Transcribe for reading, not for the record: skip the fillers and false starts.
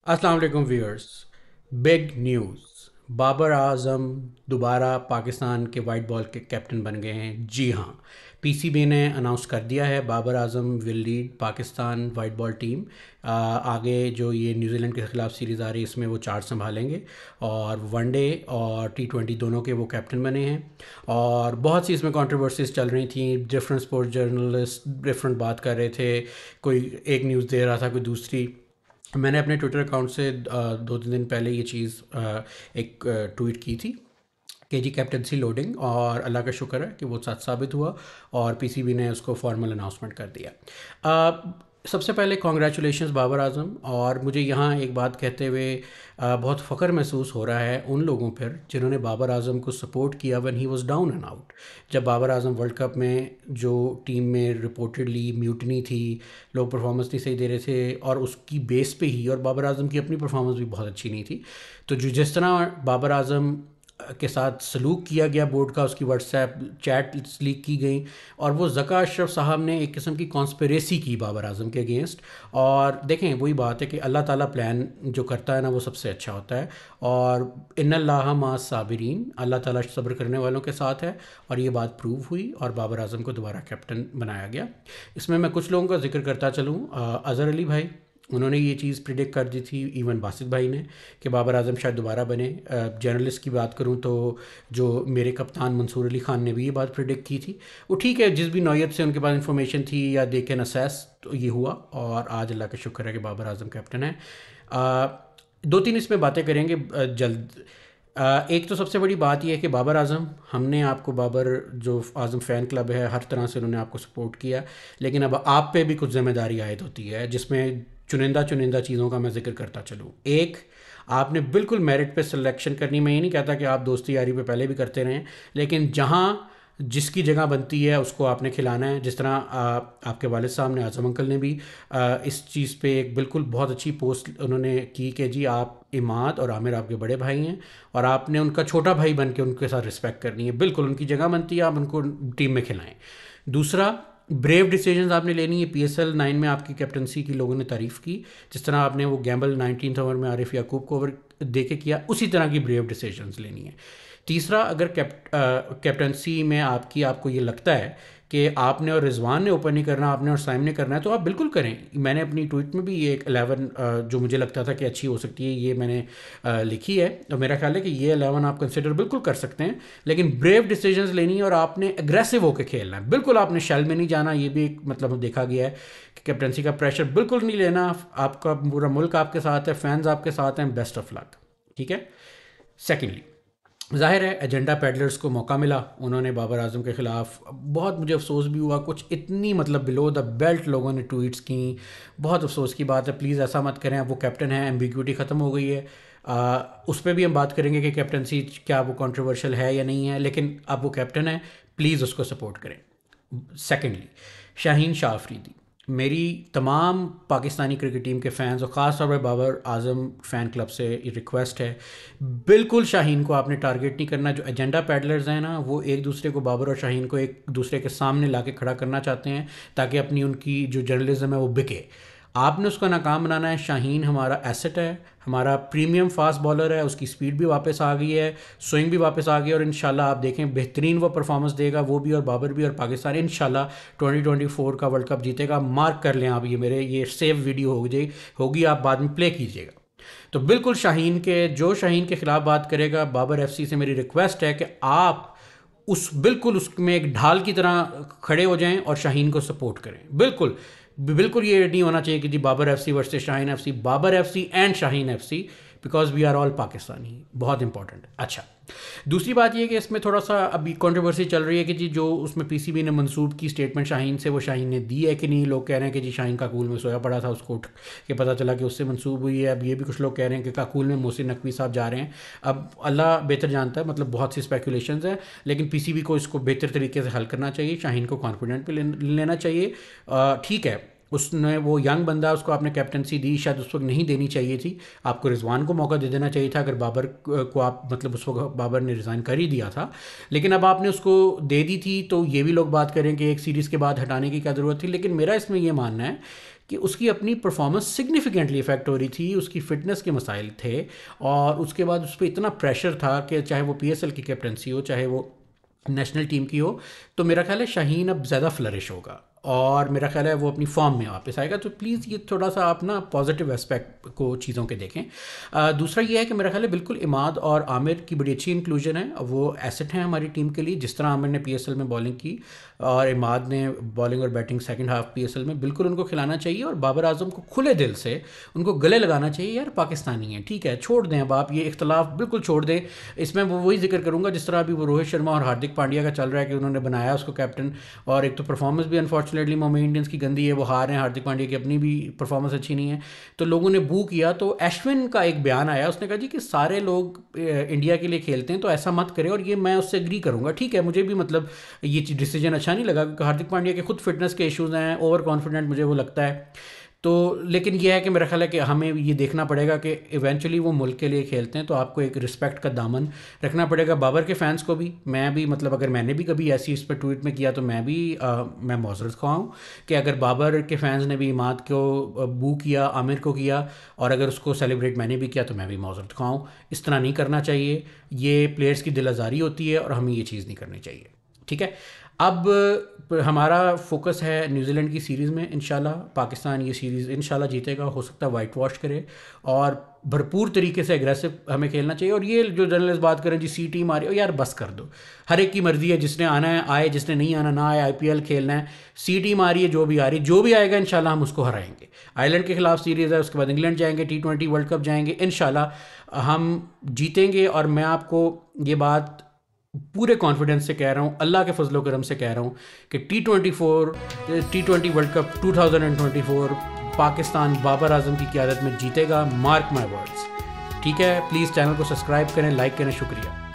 अस्सलाम वालेकुम viewers. Big news. Babar Azam दोबारा पाकिस्तान के वाइट बॉल के कैप्टन बन गए हैं। जी हाँ, पीसीबी ने अनाउंस कर दिया है Babar Azam will lead Pakistan white ball team. आगे जो ये न्यूजीलैंड के ख़िलाफ़ सीरीज़ आ रही है इसमें वो चार्ज संभालेंगे और वनडे और टी20 दोनों के वो कैप्टन बने हैं। और बहुत सी इसमें कंट्रोवर्सीज चल रही थी, डिफरेंट स्पोर्ट्स जर्नलिस्ट डिफरेंट बात कर रहे थे, कोई एक न्यूज़ दे रहा था कोई दूसरी। मैंने अपने ट्विटर अकाउंट से 2-3 दिन पहले ये चीज़ एक ट्वीट की थी कि जी कैप्टनसी लोडिंग, और अल्लाह का शुक्र है कि वो सच साबित हुआ और पीसीबी ने उसको फॉर्मल अनाउंसमेंट कर दिया। सबसे पहले कॉन्ग्रेचुलेशंस बाबर आजम। और मुझे यहाँ एक बात कहते हुए बहुत फ़ख्र महसूस हो रहा है उन लोगों पर जिन्होंने बाबर आजम को सपोर्ट किया when he was down and out. जब बाबर आजम वर्ल्ड कप में जो टीम में रिपोर्टेडली म्यूटनी थी, लोग परफॉर्मेंस नहीं सही दे रहे थे और उसकी बेस पे ही, और बाबर आजम की अपनी परफॉर्मेंस भी बहुत अच्छी नहीं थी, तो जो जिस तरह बाबर आजम के साथ सलूक किया गया बोर्ड का, उसकी व्हाट्सएप चैट लीक की गई और वो ज़का अशरफ साहब ने एक किस्म की कॉन्स्पिरेसी की बाबर आजम के अगेंस्ट। और देखें, वही बात है कि अल्लाह ताला प्लान जो करता है ना वो सबसे अच्छा होता है, और इन्नल्लाह मा साबिरीन, अल्लाह ताला सब्र करने वालों के साथ है। और ये बात प्रूव हुई और बाबर आजम को दोबारा कैप्टन बनाया गया। इसमें मैं कुछ लोगों का जिक्र करता चलूँ। अज़हर अली भाई, उन्होंने ये चीज़ प्रिडिक्ट कर दी थी, इवन बासित भाई ने, कि बाबर आजम शायद दोबारा बने। जर्नलिस्ट की बात करूं तो जो मेरे कप्तान मंसूर अली ख़ान ने भी ये बात प्रिडिक्ट की थी। वो ठीक है, जिस भी नौयत से उनके पास इंफॉर्मेशन थी या दे कैन असेस, तो ये हुआ और आज अल्लाह का शुक्र है कि बाबर आजम कैप्टन है। दो तीन इसमें बातें करेंगे जल्द। एक तो सबसे बड़ी बात यह है कि बाबर आजम, हमने आपको, बाबर जो आजम फ़ैन क्लब है, हर तरह से उन्होंने आपको सपोर्ट किया, लेकिन अब आप पे भी कुछ ज़िम्मेदारी आयद होती है जिसमें चुनिंदा चुनिंदा चीज़ों का मैं ज़िक्र करता चलूँ। एक, आपने बिल्कुल मेरिट पे सिलेक्शन करनी। मैं ये नहीं कहता कि आप दोस्ती यारी पे पहले भी करते रहें, लेकिन जहाँ जिसकी जगह बनती है उसको आपने खिलाना है। जिस तरह आपके वालिद साहब ने, आज़म अंकल ने भी इस चीज़ पे एक बिल्कुल बहुत अच्छी पोस्ट उन्होंने की कि जी आप, इमाद और आमिर आपके बड़े भाई हैं और आपने उनका छोटा भाई बन के उनके साथ रिस्पेक्ट करनी है। बिल्कुल उनकी जगह बनती है, आप उनको टीम में खिलाएं। दूसरा, ब्रेव डिसीजंस आपने लेनी है। पीएसएल 9 में आपकी कैप्टनसी की लोगों ने तारीफ़ की, जिस तरह आपने वो गैम्बल 19th ओवर में आरिफ याकूब को ओवर दे के किया, उसी तरह की ब्रेव डिसीजंस लेनी है। तीसरा, अगर कैप्टनसी में आपको ये लगता है कि आपने और रिजवान ने ओपन नहीं करना, आपने और साइम ने करना है, तो आप बिल्कुल करें। मैंने अपनी ट्वीट में भी ये एक 11 जो मुझे लगता था कि अच्छी हो सकती है, ये मैंने लिखी है। तो मेरा ख्याल है कि ये 11 आप कंसिडर बिल्कुल कर सकते हैं, लेकिन ब्रेव डिसीजंस लेनी है और आपने एग्रेसिव होकर खेलना है। बिल्कुल आपने शेल में नहीं जाना। ये भी एक मतलब देखा गया है कि कैप्टनसी का प्रेशर बिल्कुल नहीं लेना। आपका पूरा मुल्क आपके साथ है, फैंस आपके साथ हैं, बेस्ट ऑफ लक। ठीक है। सेकेंडली, ज़ाहिर है एजेंडा पैडलर्स को मौका मिला, उन्होंने बाबर आजम के ख़िलाफ़, बहुत मुझे अफसोस भी हुआ, कुछ इतनी मतलब बिलो द बेल्ट लोगों ने ट्वीट्स की। बहुत अफसोस की बात है, प्लीज़ ऐसा मत करें। अब वो कैप्टन है, एम्बिग्यूटी ख़त्म हो गई है। उस पर भी हम बात करेंगे कि कैप्टनसी क्या वो कंट्रोवर्शियल है या नहीं है, लेकिन अब वो कैप्टन है, प्लीज़ उसको सपोर्ट करें। सेकेंडली, शाहीन शाह अफरीदी, मेरी तमाम पाकिस्तानी क्रिकेट टीम के फ़ैन्स और ख़ास तौर पर बाबर आजम फ़ैन क्लब से रिक्वेस्ट है, बिल्कुल शाहीन को आपने टारगेट नहीं करना। जो एजेंडा पैडलर्स हैं ना, वो एक दूसरे को, बाबर और शाहीन को एक दूसरे के सामने ला के खड़ा करना चाहते हैं ताकि अपनी उनकी जो जर्नलिज्म है वो बिके। आपने उसका नाकाम बनाना है। शाहीन हमारा एसेट है, हमारा प्रीमियम फास्ट बॉलर है, उसकी स्पीड भी वापस आ गई है, स्विंग भी वापस आ गई है, और इंशाल्लाह आप देखें बेहतरीन वो परफॉर्मेंस देगा, वो भी और बाबर भी, और पाकिस्तान इंशाल्लाह 2024 का वर्ल्ड कप जीतेगा। मार्क कर लें आप, ये मेरे ये सेव वीडियो होगी, आप बाद में प्ले कीजिएगा। तो बिल्कुल शाहीन के, जो शाहीन के ख़िलाफ़ बात करेगा, बाबर एफसी से मेरी रिक्वेस्ट है कि आप उस बिल्कुल उसमें एक ढाल की तरह खड़े हो जाएं और शाहीन को सपोर्ट करें। बिल्कुल बिल्कुल ये नहीं होना चाहिए कि जी Babar FC versus Shaheen FC, Babar FC and Shaheen FC, because we are all Pakistani. बहुत इंपॉर्टेंट। अच्छा, दूसरी बात ये कि इसमें थोड़ा सा अभी कंट्रोवर्सी चल रही है कि जी जो उसमें पीसीबी ने मंसूब की स्टेटमेंट शाहीन से, वो शाहीन ने दी है कि नहीं। लोग कह रहे हैं कि जी शाहीन काकूल में सोया पड़ा था, उसको उठ के पता चला कि उससे मंसूब हुई है। अब ये भी कुछ लोग कह रहे हैं कि काकूल में मोहसिन नकवी साहब जा रहे हैं। अब अल्लाह बेहतर जानता है, मतलब बहुत सी स्पेकुलेशंस हैं, लेकिन पीसीबी को इसको बेहतर तरीके से हल करना चाहिए। शाहीन को कॉन्फिडेंट पे लेना चाहिए। ठीक है, उसने, वो यंग बंदा, उसको आपने कैप्टनसी दी, शायद उस वक्त नहीं देनी चाहिए थी। आपको रिजवान को मौका दे देना चाहिए था, अगर बाबर को आप, मतलब उस वक्त बाबर ने रिज़ाइन कर ही दिया था, लेकिन अब आपने उसको दे दी थी। तो ये भी लोग बात करें कि एक सीरीज़ के बाद हटाने की क्या ज़रूरत थी, लेकिन मेरा इसमें ये मानना है कि उसकी अपनी परफॉर्मेंस सिग्निफिकेंटली इफेक्ट हो रही थी, उसकी फिटनेस के मसाइल थे, और उसके बाद उस पर इतना प्रेशर था कि चाहे वो PSL की कैप्टनसी हो, चाहे वो नेशनल टीम की हो, तो मेरा ख्याल है शाहीन अब ज़्यादा फ्लरिश होगा और मेरा ख्याल है वो अपनी फॉर्म में वापस आएगा। तो प्लीज़ ये थोड़ा सा आप ना पॉजिटिव एस्पेक्ट को चीज़ों के देखें। दूसरा ये है कि मेरा ख्याल है बिल्कुल इमाद और आमिर की बड़ी अच्छी इंक्लूजन है, वो एसेट हैं हमारी टीम के लिए। जिस तरह आमिर ने PSL में बॉलिंग की और इमाद ने बॉलिंग और बैटिंग सेकंड हाफ PSL में, बिल्कुल उनको खिलाना चाहिए और बाबर आजम को खुले दिल से उनको गले लगाना चाहिए। यार पाकिस्तानी है, ठीक है, छोड़ दें अब आप ये इख्तलाफ, बिल्कुल छोड़ दें। इसमें वो वही जिक्र करूँगा जिस तरह अभी वो रोहित शर्मा और हार्दिक पांड्या का चल रहा है कि उन्होंने बनाया उसको कैप्टन, और एक तो परफॉर्मेंस भी अनफॉर्चुनेटली मुंबई इंडियंस की गंदी है, वो हार रहे हैं, हार्दिक पांड्या की अपनी भी परफॉर्मेंस अच्छी नहीं है, तो लोगों ने बू किया। तो अश्विन का एक बयान आया, उसने कहा जी कि सारे लोग इंडिया के लिए खेलते हैं तो ऐसा मत करें, और ये मैं उससे एग्री करूँगा। ठीक है, मुझे भी मतलब ये डिसीजन अच्छा नहीं लगा क्योंकि हार्दिक पांड्या के खुद फिटनेस के इश्यूज़ हैं, ओवर कॉन्फिडेंट मुझे वो लगता है। तो लेकिन यह है कि मेरा ख्याल है कि हमें ये देखना पड़ेगा कि इवेंचुअली वो मुल्क के लिए खेलते हैं, तो आपको एक रिस्पेक्ट का दामन रखना पड़ेगा। बाबर के फैंस को भी, मैं भी मतलब अगर मैंने भी कभी ऐसी इस पर ट्वीट में किया तो मैं मौजूद ख़वाऊँ कि अगर बाबर के फैंस ने भी इमाद को बू किया, आमिर को किया, और अगर उसको सेलिब्रेट मैंने भी किया तो मैं भी मौजूद ख़वाऊँ। इस तरह नहीं करना चाहिए, ये प्लेयर्स की दिल आज़ारी होती है और हमें ये चीज़ नहीं करनी चाहिए। ठीक है, अब हमारा फोकस है न्यूजीलैंड की सीरीज़ में। इंशाल्लाह पाकिस्तान ये सीरीज़ इंशाल्लाह जीतेगा, हो सकता है वाइट वॉश करे, और भरपूर तरीके से एग्रेसिव हमें खेलना चाहिए। और ये जो जर्नलिस्ट बात करें जी C टीम आ रही है, यार बस कर दो, हर एक की मर्ज़ी है, जिसने आना है आए, जिसने नहीं आना ना आए। IPL खेलना है, C टीम आ रही है, जो भी आ रही है, जो भी आएगा इंशाल्लाह हम उसको हराएंगे। आयरलैंड के खिलाफ सीरीज़ है, उसके बाद इंग्लैंड जाएंगे, T20 वर्ल्ड कप जाएंगे, इंशाल्लाह हम जीतेंगे। और मैं आपको ये बात पूरे कॉन्फिडेंस से कह रहा हूँ, अल्लाह के फजलो करम से कह रहा हूँ कि T20 world cup 2024 Pakistan Babar Azam की क़यादत में जीतेगा, मार्क माय वर्ड्स। ठीक है, प्लीज़ चैनल को सब्सक्राइब करें, लाइक करें, शुक्रिया।